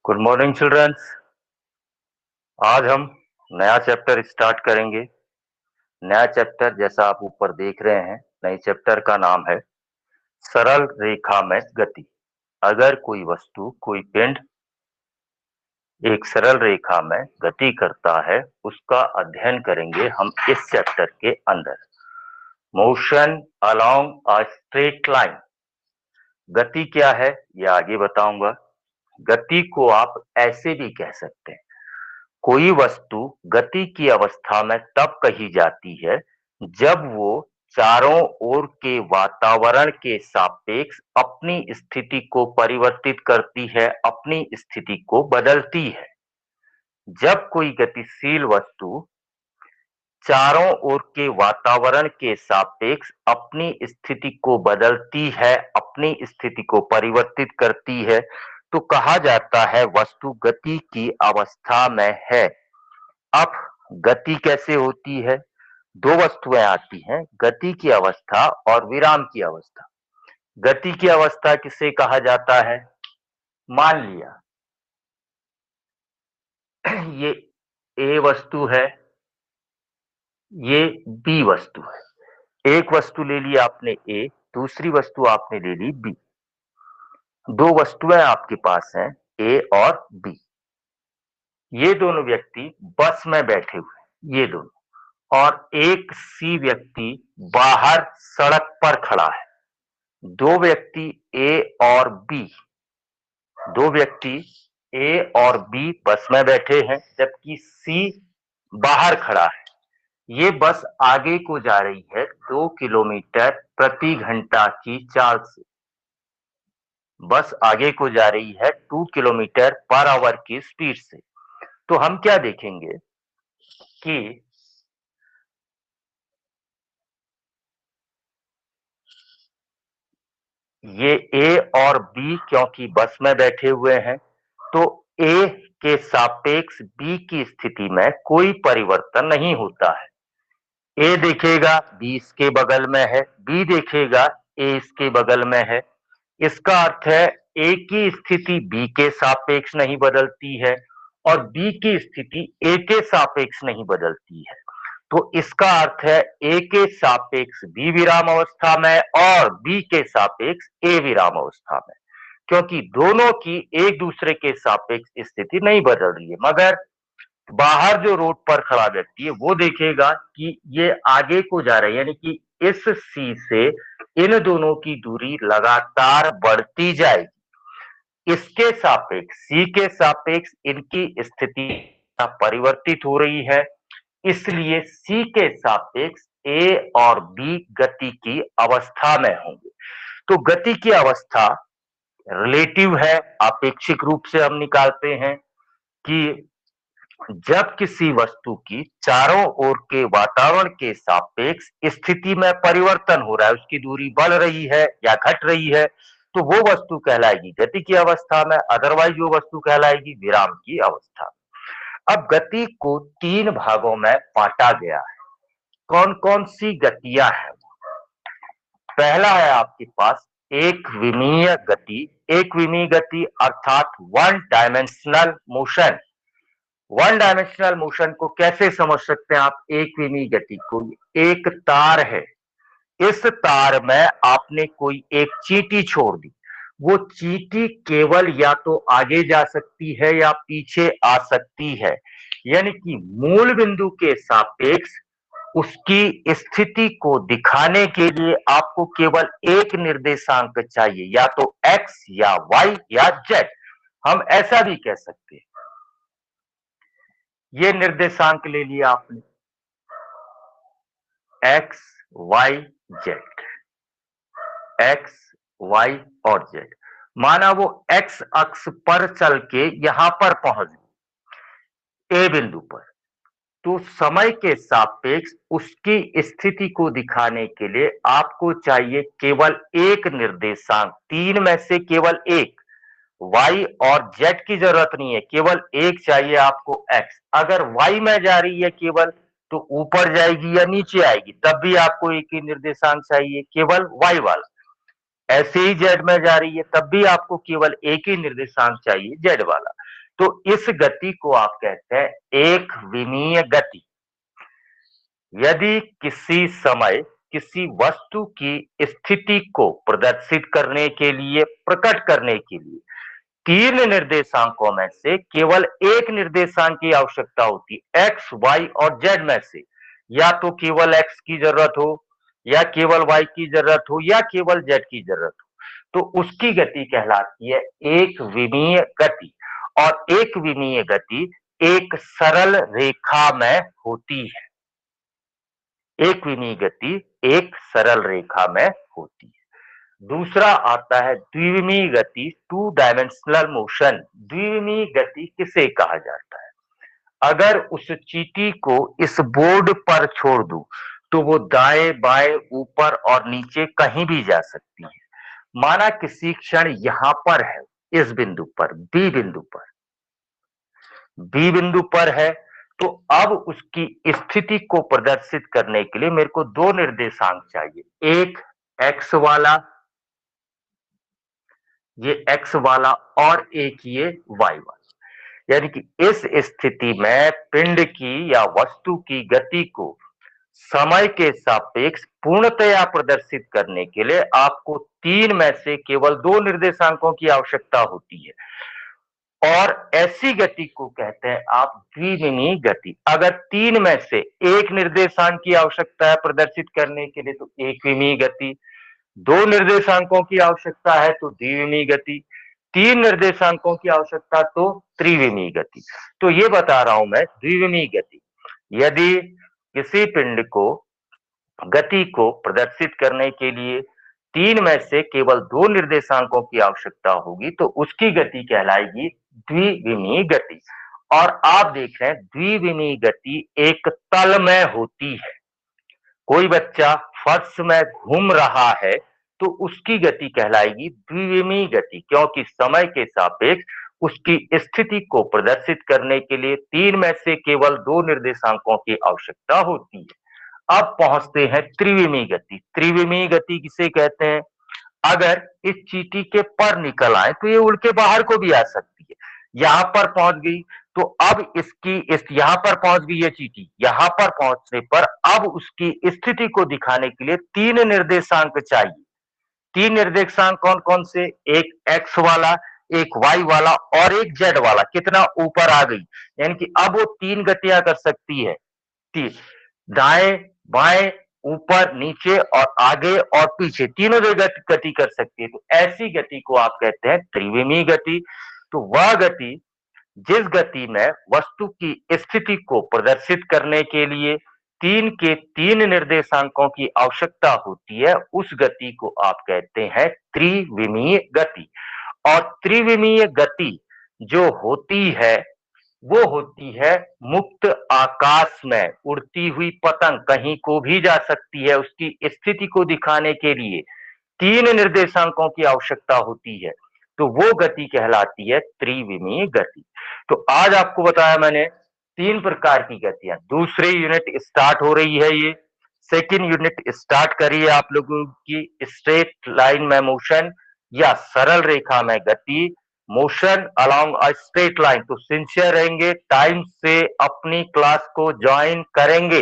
Good morning children's. आज हम नया चैप्टर स्टार्ट करेंगे। नया चैप्टर जैसा आप ऊपर देख रहे हैं, नए चैप्टर का नाम है सरल रेखा में गति। अगर कोई वस्तु, कोई पिंड एक सरल रेखा में गति करता है, उसका अध्ययन करेंगे हम इस चैप्टर के अंदर। Motion along a straight line. गति क्या है ये आगे बताऊंगा। गति को आप ऐसे भी कह सकते हैं, कोई वस्तु गति की अवस्था में तब कही जाती है जब वो चारों ओर के वातावरण के सापेक्ष अपनी स्थिति को परिवर्तित करती है, अपनी स्थिति को बदलती है। जब कोई गतिशील वस्तु चारों ओर के वातावरण के सापेक्ष अपनी स्थिति को बदलती है, अपनी स्थिति को परिवर्तित करती है, तो कहा जाता है वस्तु गति की अवस्था में है। अब गति कैसे होती है? दो वस्तुएं आती हैं, गति की अवस्था और विराम की अवस्था। गति की अवस्था किसे कहा जाता है? मान लिया ये ए वस्तु है, ये बी वस्तु है। एक वस्तु ले ली आपने ए, दूसरी वस्तु आपने ले ली बी। दो वस्तुएं आपके पास हैं, ए और बी। ये दोनों व्यक्ति बस में बैठे हुए, ये दोनों, और एक सी व्यक्ति बाहर सड़क पर खड़ा है। दो व्यक्ति ए और बी, दो व्यक्ति ए और बी बस में बैठे हैं, जबकि सी बाहर खड़ा है। ये बस आगे को जा रही है 2 किलोमीटर प्रति घंटा की चाल से। बस आगे को जा रही है 2 किलोमीटर पर आवर की स्पीड से। तो हम क्या देखेंगे कि ये ए और बी क्योंकि बस में बैठे हुए हैं, तो ए के सापेक्ष बी की स्थिति में कोई परिवर्तन नहीं होता है। ए देखेगा बी इसके बगल में है, बी देखेगा ए इसके बगल में है। इसका अर्थ है ए की स्थिति बी के सापेक्ष नहीं बदलती है और बी की स्थिति ए के सापेक्ष नहीं बदलती है। तो इसका अर्थ है ए के सापेक्ष बी विराम अवस्था में और बी के सापेक्ष ए विराम अवस्था में, क्योंकि दोनों की एक दूसरे के सापेक्ष स्थिति नहीं बदल रही है। मगर बाहर जो रोड पर खड़ा व्यक्ति है वो देखेगा कि ये आगे को जा रही है, यानी कि इस सी से इन दोनों की दूरी लगातार बढ़ती जाएगी। इसके सापेक्ष, सी के सापेक्ष इनकी स्थिति परिवर्तित हो रही है, इसलिए सी के सापेक्ष ए और बी गति की अवस्था में होंगे। तो गति की अवस्था रिलेटिव है, आपेक्षिक रूप से हम निकालते हैं कि जब किसी वस्तु की चारों ओर के वातावरण के सापेक्ष स्थिति में परिवर्तन हो रहा है, उसकी दूरी बढ़ रही है या घट रही है, तो वो वस्तु कहलाएगी गति की अवस्था में, अदरवाइज वो वस्तु कहलाएगी विराम की अवस्था। अब गति को 3 भागों में बांटा गया है। कौन कौन सी गतियां हैं? पहला है आपके पास एक विमीय गति। एक विमीय गति अर्थात one dimensional motion. One dimensional motion को कैसे समझ सकते हैं आप? एक विमीय गति को, एक तार है, इस तार में आपने कोई एक चींटी छोड़ दी, वो चींटी केवल या तो आगे जा सकती है या पीछे आ सकती है, यानी कि मूल बिंदु के सापेक्ष उसकी स्थिति को दिखाने के लिए आपको केवल एक निर्देशांक चाहिए, या तो एक्स या वाई या जेड। हम ऐसा भी कह सकते हैं, ये निर्देशांक ले लिया आपने, X Y Z, X Y और जेड। माना वो एक्स अक्ष पर चल के यहां पर पहुंच गई ए बिंदु पर, तो समय के सापेक्ष उसकी स्थिति को दिखाने के लिए आपको चाहिए केवल एक निर्देशांक, 3 में से केवल एक। y और z की जरूरत नहीं है, केवल एक चाहिए आपको x। अगर y में जा रही है केवल, तो ऊपर जाएगी या नीचे आएगी, तब भी आपको एक ही निर्देशांक चाहिए, केवल y वाला। ऐसे ही z में जा रही है, तब भी आपको केवल एक ही निर्देशांक चाहिए, z वाला। तो इस गति को आप कहते हैं एक विमीय गति। यदि किसी समय किसी वस्तु की स्थिति को प्रदर्शित करने के लिए, प्रकट करने के लिए तीन निर्देशांकों में से केवल एक निर्देशांक की आवश्यकता होती है, एक्स, वाई और जेड में से, या तो केवल एक्स की जरूरत हो, या केवल वाई की जरूरत हो, या केवल जेड की जरूरत हो, तो उसकी गति कहलाती है एक विमीय गति। और एक विमीय गति एक सरल रेखा में होती है। एक विमीय गति एक सरल रेखा में होती है। दूसरा आता है द्विविमीय गति, टू डायमेंशनल मोशन। द्विविमीय गति किसे कहा जाता है? अगर उस चींटी को इस बोर्ड पर छोड़ दूं तो वो दाएं बाएं ऊपर और नीचे कहीं भी जा सकती है। माना किसी क्षण यहां पर है, इस बिंदु पर, बी बिंदु पर है, तो अब उसकी स्थिति को प्रदर्शित करने के लिए मेरे को दो निर्देशांक चाहिए, एक एक्स वाला, ये एक्स वाला, और एक ये वाई वाला। यानी कि इस स्थिति में पिंड की या वस्तु की गति को समय के सापेक्ष पूर्णतया प्रदर्शित करने के लिए आपको तीन में से केवल दो निर्देशांकों की आवश्यकता होती है, और ऐसी गति को कहते हैं आप द्विविमीय गति। अगर तीन में से एक निर्देशांक की आवश्यकता है प्रदर्शित करने के लिए तो एक विमीय गति, दो निर्देशांकों की आवश्यकता है तो द्विविमीय गति, तीन निर्देशांकों की आवश्यकता तो त्रिविमीय गति। तो ये बता रहा हूं मैं द्विविमीय गति। यदि किसी पिंड को गति को प्रदर्शित करने के लिए तीन में से केवल दो निर्देशांकों की आवश्यकता होगी तो उसकी गति कहलाएगी द्विविमीय गति। और आप देख रहे हैं द्विविमीय गति एक तल में होती है। कोई बच्चा फर्श में घूम रहा है तो उसकी गति कहलाएगी द्विविमीय गति, क्योंकि समय के सापेक्ष उसकी स्थिति को प्रदर्शित करने के लिए तीन में से केवल दो निर्देशांकों की आवश्यकता होती है। अब पहुंचते हैं त्रिविमीय गति। त्रिविमीय गति किसे कहते हैं? अगर इस चींटी के पर निकल आए तो ये उड़ के बाहर को भी आ सकती है। यहां पर पहुंच गई तो अब यहां पर पहुंच गई ये चींटी, यहां पर पहुंचने पर अब उसकी स्थिति को दिखाने के लिए तीन निर्देशांक चाहिए। तीन निर्देशांक कौन कौन से? एक एक्स वाला, एक वाई वाला और एक जेड वाला। कितना ऊपर आ गई, यानी कि अब वो तीन गतियां कर सकती है, दाएं बाएं ऊपर नीचे और आगे और पीछे, तीनों जगह गति कर सकती है। तो ऐसी गति को आप कहते हैं त्रिविमीय गति। तो वह गति जिस गति में वस्तु की स्थिति को प्रदर्शित करने के लिए तीन के तीन निर्देशांकों की आवश्यकता होती है, उस गति को आप कहते हैं त्रिविमीय गति। और त्रिविमीय गति जो होती है वो होती है मुक्त आकाश में उड़ती हुई पतंग, कहीं को भी जा सकती है। उसकी स्थिति को दिखाने के लिए तीन निर्देशांकों की आवश्यकता होती है, तो वो गति कहलाती है त्रिविमीय गति। तो आज आपको बताया मैंने तीन प्रकार की गतियां। दूसरी यूनिट स्टार्ट हो रही है, ये सेकेंड यूनिट स्टार्ट करी है आप लोगों की। स्ट्रेट लाइन में मोशन या सरल रेखा में गति, motion along a straight line. तो सिंसियर रहेंगे, टाइम से अपनी क्लास को ज्वाइन करेंगे।